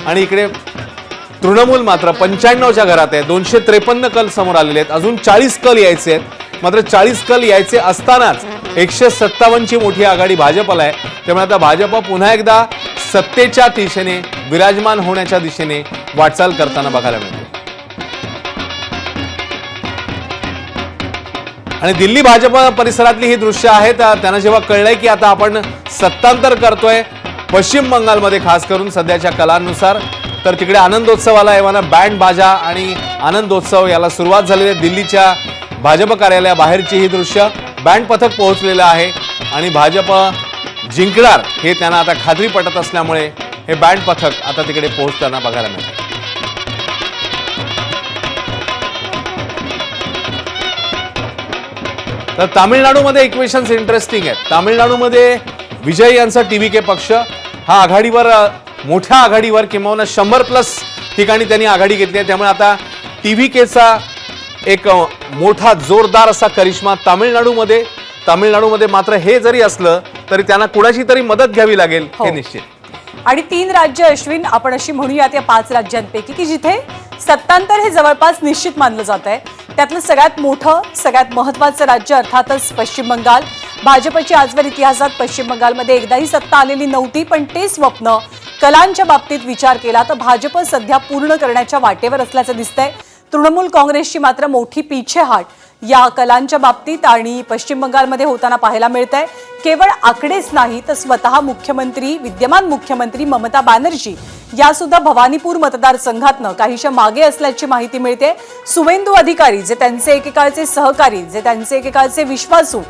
आणि इकडे तृणमूल मात्र 95च्या घरात आहे. 253 कल समोर आलेले आहेत. अजून 40 कल यायचे आहेत. मात्र 40 कल यायचे असतानाच 157ची मोठी आघाडी भाजपला आहे. त्यामुळे आता भाजप पुन्हा एकदा सत्तेच्या दिशेने विराजमान होण्याच्या दिशेने वाटचाल करताना बघायला मिळते. आणि दिल्ली भाजप परिसरातली ही दृश्य आहेत. त्यांना जेव्हा कळलंय की आता आपण सत्तांतर करतोय पश्चिम बंगालमध्ये, खास करून सध्याच्या कलांनुसार, तर तिकडे आनंदोत्सवाला एव्हाना बँड बाजा आणि आनंदोत्सव याला सुरुवात झालेली आहे. दिल्लीच्या भाजप कार्यालयाबाहेरची ही दृश्य. बँड पथक पोहोचलेलं आहे आणि भाजप जिंकणार हे त्यांना आता खात्री पटत असल्यामुळे हे बँड पथक आता तिकडे पोहोचताना बघायला मिळतं. तर तामिळनाडूमध्ये इक्वेशन्स इंटरेस्टिंग आहेत. तामिळनाडूमध्ये विजय यांचा टीव्हीके पक्ष हा आघाडीवर, मोठ्या आघाडीवर, किंवा 100+ ठिकाणी त्यांनी आघाडी घेतली आहे. त्यामुळे आता टीव्हीकेचा एक मोठा जोरदार असा करिश्मा तामिळनाडूमध्ये मात्र हे जरी असलं तरी त्यांना कुणाची तरी मदत घ्यावी लागेल हे निश्चित. आणि 3 राज्य अश्विन आपण अशी म्हणूयात या 5 राज्यांपैकी की जिथे सत्तांतर हे जवळपास निश्चित मानलं जात आहे. त्यातलं सगळ्यात मोठं, सगळ्यात महत्त्वाचं राज्य अर्थातच पश्चिम बंगाल. भाजपची आजवर इतिहासात पश्चिम बंगालमध्ये एकदाही सत्ता आलेली नव्हती, पण ते स्वप्न कलांच्या बाबतीत विचार केला तर भाजप सध्या पूर्ण करण्याच्या वाटेवर असल्याचं दिसतंय. तृणमूल काँग्रेसची मात्र मोठी पीछेहाट या कलांच्या बाबतीत आणि पश्चिम बंगालमध्ये होताना पाहायला मिळतंय. केवळ आकडेच नाही तर स्वतः विद्यमान मुख्यमंत्री ममता बॅनर्जी या सुद्धा भवानीपूर मतदारसंघातनं काहीशा मागे असल्याची माहिती मिळते. सुवेंदू अधिकारी जे त्यांचे एकेकाळचे सहकारी, जे त्यांचे एकेकाळचे विश्वासू,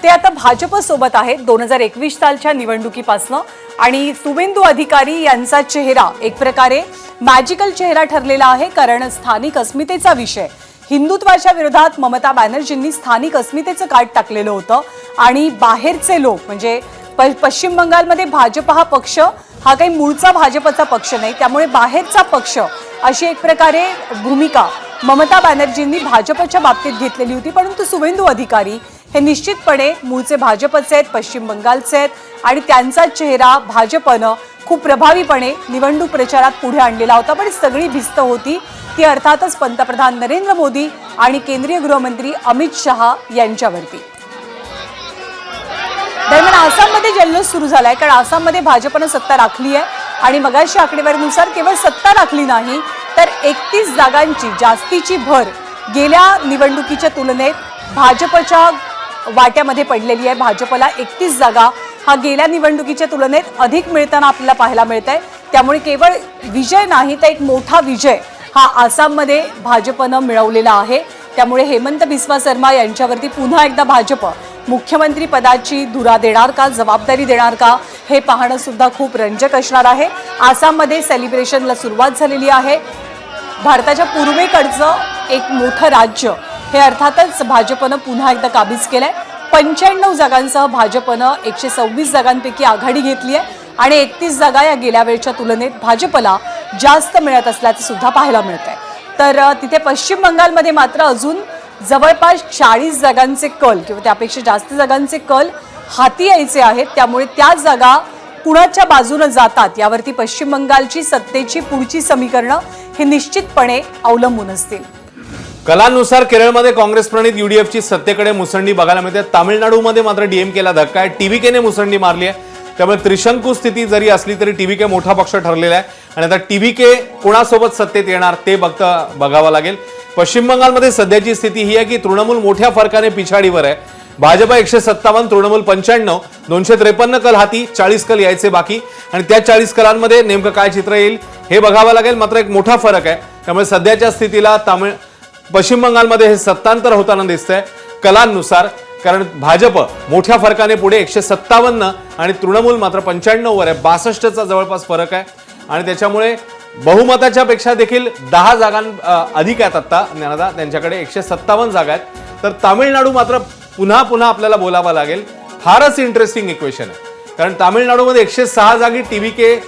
ते आता भाजप सोबत आहेत 2021 सालच्या निवडणुकीपासनं. आणि सुवेंदू अधिकारी यांचा चेहरा एक प्रकारे मॅजिकल चेहरा ठरलेला आहे, कारण स्थानिक अस्मितेचा विषय, हिंदुत्वाच्या विरोधात ममता बॅनर्जींनी स्थानिक अस्मितेचं काट टाकलेलं होतं. आणि बाहेरचे लोक म्हणजे पश्चिम बंगालमध्ये भाजप हा पक्ष हा काही मूळचा भाजपचा पक्ष नाही, त्यामुळे बाहेरचा पक्ष अशी एक प्रकारे भूमिका ममता बॅनर्जींनी भाजपच्या बाबतीत घेतलेली होती. परंतु सुवेंदू अधिकारी हे निश्चितपणे मूळचे भाजपचे आहेत, पश्चिम बंगालचे आहेत आणि त्यांचा चेहरा भाजपनं खूप प्रभावीपणे निवडणूक प्रचारात पुढे आणलेला होता. पण सगळी भिस्त होती ती अर्थातच पंतप्रधान नरेंद्र मोदी आणि केंद्रीय गृहमंत्री अमित शहा यांच्यावरती. दरम्यान आसाममध्ये जल्लोष सुरू झालाय, कारण आसाममध्ये भाजपनं सत्ता राखली आहे आणि मगाशी आकडेवारीनुसार केवळ सत्ता राखली नाही तर 31 जागांची जास्तीची भर गेल्या निवडणुकीच्या तुलनेत भाजपच्या वाट्यामध्ये पडलेली आहे. भाजपला 31 जागा हा गेल्या निवडणुकीच्या तुलनेत अधिक मिळताना आपल्याला पाहायला मिळत आहे. त्यामुळे केवळ विजय नाही तर एक मोठा विजय हा आसाममध्ये भाजपनं मिळवलेला आहे. त्यामुळे हेमंत बिस्वा शर्मा यांच्यावरती पुन्हा एकदा भाजप मुख्यमंत्री पदाची धुरा देणार का, जबाबदारी देणार का, हे पाहणं सुद्धा खूप रंजक असणार आहे. आसाममध्ये सेलिब्रेशनला सुरुवात झालेली आहे. भारताच्या पूर्वेकडचं एक मोठं राज्य हे अर्थातच भाजपनं पुन्हा एकदा काबीज केलंय. 95 जागांसह भाजपनं 126 जागांपैकी आघाडी घेतली आहे आणि 31 जागा या गेल्या वेळच्या तुलनेत भाजपला जास्त मिळत असल्याचं सुद्धा पाहायला मिळतंय. तर तिथे पश्चिम बंगालमध्ये मात्र अजून जवळपास 40 जागांचे कल किंवा त्यापेक्षा जास्त जागांचे कल हाती यायचे आहेत. त्यामुळे त्या जागा कुणाच्या बाजूनं जातात यावरती पश्चिम बंगालची सत्तेची पुढची समीकरणं हे निश्चितपणे अवलंबून असतील. कलांनुसार केरळमध्ये काँग्रेस प्रणित UDFची सत्तेकडे मुसंडी बघायला मिळते. तामिळनाडूमध्ये मात्र DMKला धक्का आहे. TVKने मुसंडी मारली आहे. त्यामुळे त्रिशंकू स्थिती जरी असली तरी TVK मोठा पक्ष ठरलेला आहे आणि आता TVK कोणासोबत सत्तेत येणार ते बघावं लागेल. पश्चिम बंगालमध्ये सध्याची स्थिती ही आहे की तृणमूल मोठ्या फरकाने पिछाडीवर आहे. भाजप 157, तृणमूल 95, 253 कल हाती, 40 कल यायचे बाकी आणि त्या 40 कलांमध्ये नेमकं काय चित्र येईल हे बघावं लागेल. मात्र एक मोठा फरक आहे. त्यामुळे सध्याच्या स्थितीला पश्चिम बंगालमध्ये हे सत्तांतर होताना दिसतंय कलांनुसार, कारण भाजप मोठ्या फरकाने पुढे 157 आणि तृणमूल मात्र 95 वर आहे. 62चा जवळपास फरक आहे आणि त्याच्यामुळे बहुमताच्या पेक्षा देखील 10 जागां अधिक आहेत. आता त्यांच्याकडे 157 जागा आहेत. तर तामिळनाडू मात्र पुन्हा आपल्याला बोलावं लागेल. फारच इंटरेस्टिंग इक्वेशन आहे, कारण तामिळनाडूमध्ये 106 जागी TVK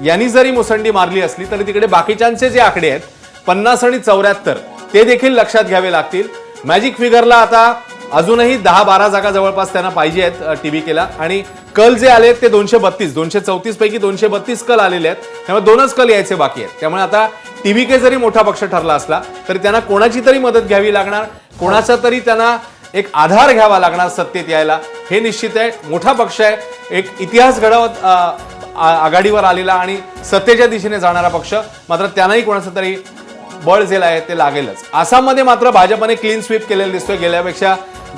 यांनी जरी मुसंडी मारली असली तरी तिकडे बाकीच्यांचे जे आकडे आहेत 50 आणि 74 ते देखील लक्षात घ्यावे लागतील. मॅजिक फिगरला आता अजूनही 10-12 जागा जवळपास त्यांना पाहिजे आहेत TVKला आणि कल जे आले ते 232, 234 पैकी 232 कल आलेले आहेत. त्यामुळे 2च कल यायचे बाकी आहेत. त्यामुळे आता टीव्हीके जरी मोठा पक्ष ठरला असला तरी त्यांना कोणाची तरी मदत घ्यावी लागणार, कोणाचा तरी त्यांना एक आधार घ्यावा लागणार सत्तेत यायला. हे निश्चित आहे. मोठा पक्ष आहे, एक इतिहास घडवत आघाडीवर आलेला आणि सत्तेच्या दिशेने जाणारा पक्ष. मात्र त्यांनाही कोणाचं तरी बळ जे आहे ते लागेलच. आसाममध्ये मात्र भाजपने क्लीन स्वीप केलेलं दिसतोय. गेल्यापेक्षा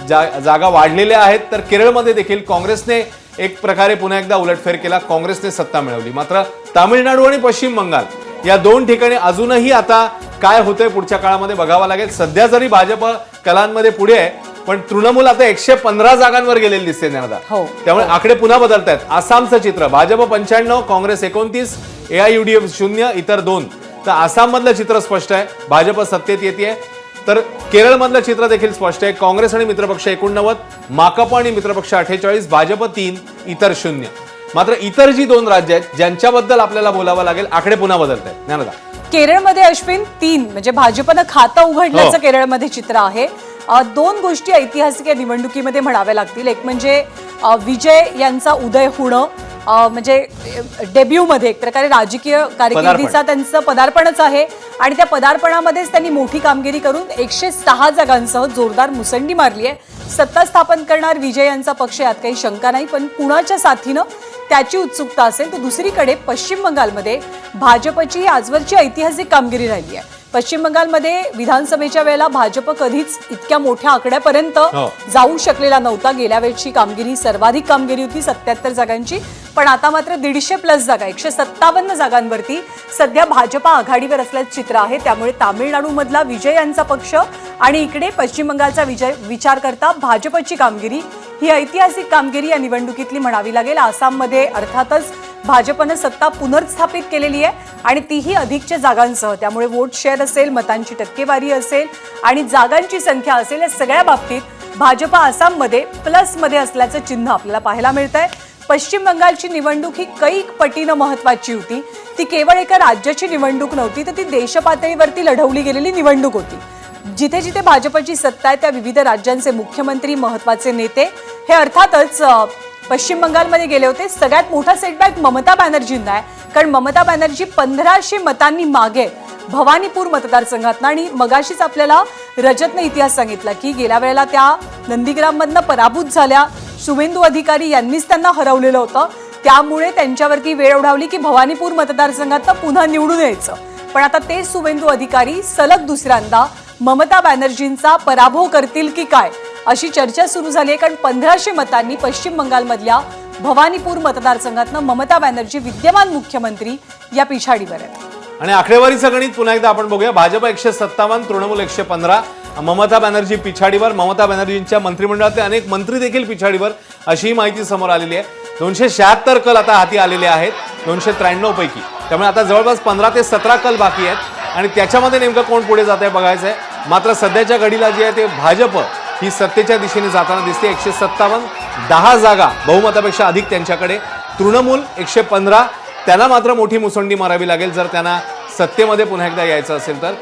जागा वाढलेल्या आहेत. तर केरळमध्ये देखील काँग्रेसने एक प्रकारे पुन्हा एकदा उलटफेर केला, काँग्रेसने सत्ता मिळवली. मात्र तामिळनाडू आणि पश्चिम बंगाल या दोन ठिकाणी अजूनही आता काय होतंय पुढच्या काळामध्ये बघावं लागेल. सध्या जरी भाजप कलांमध्ये पुढे आहे, पण तृणमूल आता 115 जागांवर गेलेली दिसते ज्ञानदा. त्यामुळे आकडे पुन्हा बदलत आहेत. आसामचं चित्र, भाजप 95, काँग्रेस 29, AIUDF 0, इतर 2. तर आसाम मधलं चित्र स्पष्ट आहे, भाजप सत्तेत येते. तर केरळमधलं चित्र देखील स्पष्ट आहे, काँग्रेस आणि मित्रपक्ष 89, माकप आणि मित्रपक्ष 48, भाजप 3, इतर 0. मात्र इतर जी 2 राज्य आहेत ज्यांच्याबद्दल आपल्याला बोलावं लागेल, आकडे पुन्हा बदलत आहेत ज्ञानदा. केरळमध्ये अश्विन 3 म्हणजे भाजपनं खातं उघडल्याचं केरळमध्ये चित्र आहे. 2 गोष्टी ऐतिहासिक या निवडणुकीमध्ये म्हणाव्या लागतील. एक म्हणजे विजय यांचा उदय होणं, म्हणजे डेब्यूमध्ये एक प्रकारे राजकीय कारकिर्दीचा त्यांचं पदार्पणच आहे आणि त्या पदार्पणामध्येच त्यांनी मोठी कामगिरी करून 106 जागांसह जोरदार मुसंडी मारली आहे. सत्ता स्थापन करणार विजय यांचा पक्ष, यात काही शंका नाही. पण कुणाच्या साथीनं त्याची उत्सुकता असेल. तर दुसरीकडे पश्चिम बंगालमध्ये भाजपची आजवरची ऐतिहासिक कामगिरी राहिली आहे. पश्चिम बंगालमध्ये विधानसभेच्या वेळेला भाजप कधीच इतक्या मोठ्या आकड्यापर्यंत जाऊ शकलेला नव्हता. गेल्या वेळची कामगिरी सर्वाधिक कामगिरी होती 77 जागांची. पण आता मात्र 150+ जागा, 157 जागांवरती सध्या भाजप आघाडीवर असल्याचं चित्र आहे. त्यामुळे तामिळनाडूमधला विजय यांचा पक्ष आणि इकडे पश्चिम बंगालचा विचार करता भाजपची कामगिरी, ही ऐतिहासिक कामगिरी या निवडणुकीतली म्हणावी लागेल. आसाममध्ये अर्थातच भाजपनं सत्ता पुनर्स्थापित केलेली आहे आणि तीही अधिकच्या जागांसह. त्यामुळे वोट शेअर असेल, मतांची टक्केवारी असेल आणि जागांची संख्या असेल, या सगळ्या बाबतीत भाजप आसाममध्ये प्लसमध्ये असल्याचं चिन्ह आपल्याला पाहायला मिळतंय. पश्चिम बंगालची निवडणूक ही कैक पटीनं महत्वाची होती. ती केवळ एका राज्याची निवडणूक नव्हती, तर ती देशपातळीवरती लढवली गेलेली निवडणूक होती. जिथे जिथे भाजपची सत्ता आहे त्या विविध राज्यांचे मुख्यमंत्री, महत्वाचे नेते हे अर्थातच पश्चिम बंगालमध्ये गेले होते. सगळ्यात मोठा सेटबॅक ममता बॅनर्जींना आहे, कारण ममता बॅनर्जी 1500 मतांनी मागे भवानीपूर मतदारसंघातनं. आणि मगाशीच आपल्याला रजतनं इतिहास सांगितला की गेल्या वेळेला त्या नंदीग्राममधनं पराभूत झाल्या. शुभेंदू अधिकारी यांनीच त्यांना हरवलेलं होतं. त्यामुळे त्यांच्यावरती वेळ ओढावली की भवानीपूर मतदारसंघातनं पुन्हा निवडून यायचं. पण आता ते शुभेंदू अधिकारी सलग दुसऱ्यांदा ममता बॅनर्जींचा पराभव करतील की काय, अशी चर्चा सुरू झाली आहे. कारण 1500 मतांनी पश्चिम बंगालमधल्या भवानीपूर मतदारसंघातनं ममता बॅनर्जी विद्यमान मुख्यमंत्री या पिछाडीवर आहेत. आणि आकडेवारीचं गणित पुन्हा एकदा आपण बघूया. भाजप 157, तृणमूल 115, ममता बॅनर्जी पिछाडीवर. ममता बॅनर्जींच्या मंत्रिमंडळातले अनेक मंत्री देखील पिछाडीवर, अशी माहिती समोर आलेली आहे. 276 कल आता हाती आलेले आहेत 293 पैकी. त्यामुळे आता जवळपास 15 ते 17 कल बाकी आहेत आणि त्याच्यामध्ये नेमकं कोण पुढे जात आहे बघायचं आहे. मात्र सध्याच्या घडीला जे आहे ते भाजप ही सत्तेच्या दिशेने जाताना दिसते. 157, 10 जागा बहुमतापेक्षा अधिक त्यांच्याकडे. तृणमूल 115, त्यांना मात्र मोठी मुसंडी मारावी लागेल जर त्यांना सत्तेमध्ये पुन्हा एकदा यायचं असेल तर.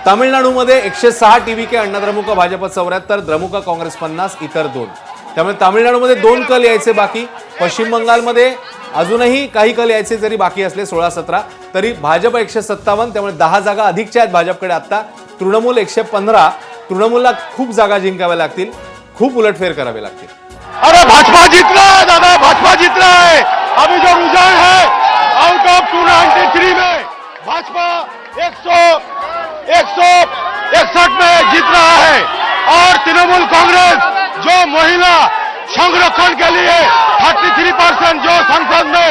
तामिळनाडूमध्ये 106 TVK, अण्णाद्रमुक भाजप 74, द्रमुक काँग्रेस 50, इतर 2. त्यामुळे तामिळनाडूमध्ये 2 कल यायचे बाकी. पश्चिम बंगालमध्ये अजूनही काही कल यायचे जरी बाकी असले 16-17, तरी भाजप 157, त्यामुळे 10 जागा अधिकच्या आहेत भाजपकडे आता. तृणमूल 115, तृणमूलला खूप जागा जिंकाव्या लागतील, खूप उलटफेर करावे लागतील. अरे भाजपा जीत रहा है दादा, भाजपा जीत रहा है. अभी जो रुझान है आउट ऑफ 293 में भाजपा 161 में जीत रहा है और तृणमूल कांग्रेस जो महिला संरक्षण के लिए 33% जो संसद में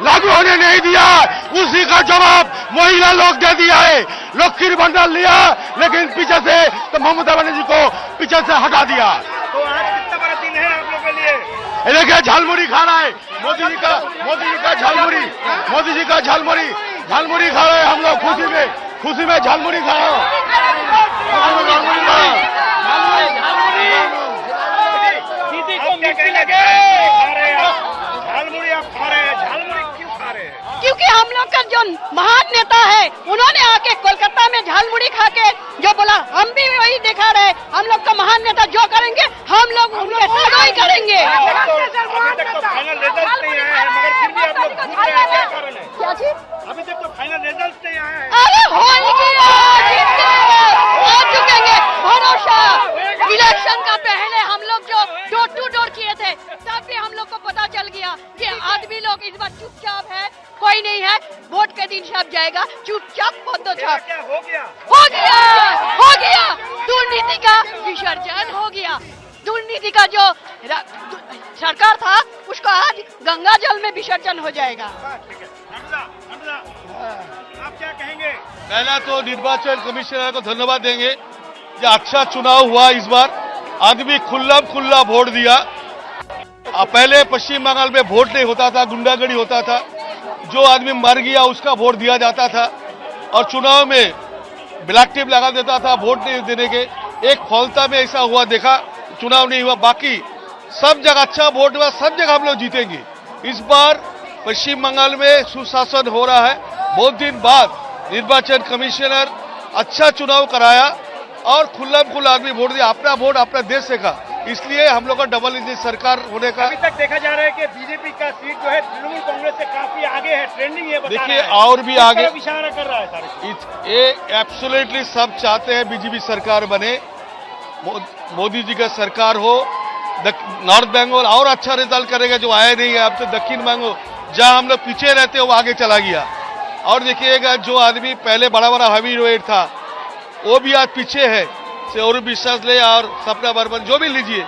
लागू होने नहीं दिया, उसी का जवाब महिला लोग दे दिया है. लखीर बंडल लिया लेकिन पीछे से तो ममता बनर्जी को पीछे से हटा दिया. तो आज कितना बड़ा दिन है आप लोगों के लिए. देखिए झालमुड़ी खा रहा है मोदी जी का झालमुड़ी, मोदी जी का झालमुड़ी खा रहे हैं हम लोग. खुशी में झालमुड़ी खा रहे हैं. क्योंकि हम लोग का जो महान नेता है उन्होंने आके कोलकाता में झालमुड़ी खा के जो बोला, हम भी वही दिखा रहे. हम लोग का महान नेता जो करेंगे हम लोग उनके साथ ही करेंगे. ही नहीं है। वोट के दिन छप जाएगा, चुपचाप पद दो छाप। क्या हो गया? हो गया दुर्नीति का विसर्जन हो गया। दुर्नीति का जो सरकार था उसका आज गंगा जल में विसर्जन हो जाएगा। आप क्या कहेंगे? पहला तो निर्वाचन कमिश्नर को धन्यवाद देंगे कि अच्छा चुनाव हुआ इस बार। आदमी खुला वोट दिया। पहले पश्चिम बंगाल में वोट नहीं होता था, गुंडागर्दी होता था। जो आदमी मर गया उसका वोट दिया जाता था और चुनाव में ब्लैक टिप लगा देता था वोट नहीं देने के। एक फौलता में ऐसा हुआ, देखा चुनाव नहीं हुआ। बाकी सब जगह अच्छा वोट हुआ, सब जगह हम लोग जीतेंगे। इस बार पश्चिम बंगाल में सुशासन हो रहा है। बहुत दिन बाद निर्वाचन कमिश्नर अच्छा चुनाव कराया और खुला आदमी वोट दिया। अपना वोट अपना देश से का, इसलिए हम लोग का डबल इंजन सरकार होने का। अभी तक देखा जा रहा है कि बीजेपी का सीट जो है तृणमूल कांग्रेस से काफी आगे है। ट्रेंडिंग ये बता रहा देखिए है। और भी किस आगे तरफ इशारा कर रहा है सारे। ये एब्सोल्युटली सब चाहते हैं बीजेपी सरकार बने, मोदी जी का सरकार हो। नॉर्थ बंगाल और अच्छा रिजल्ट करेगा, जो आया नहीं है। अब तो दक्षिण बंगाल जहां हम लोग पीछे रहते हैं वो आगे चला गया। और देखिएगा जो आदमी पहले बड़ा हैवी वेट था वो भी आज पीछे है। से और विश्वास ले और सपना बर्मन जो भी लीजिए,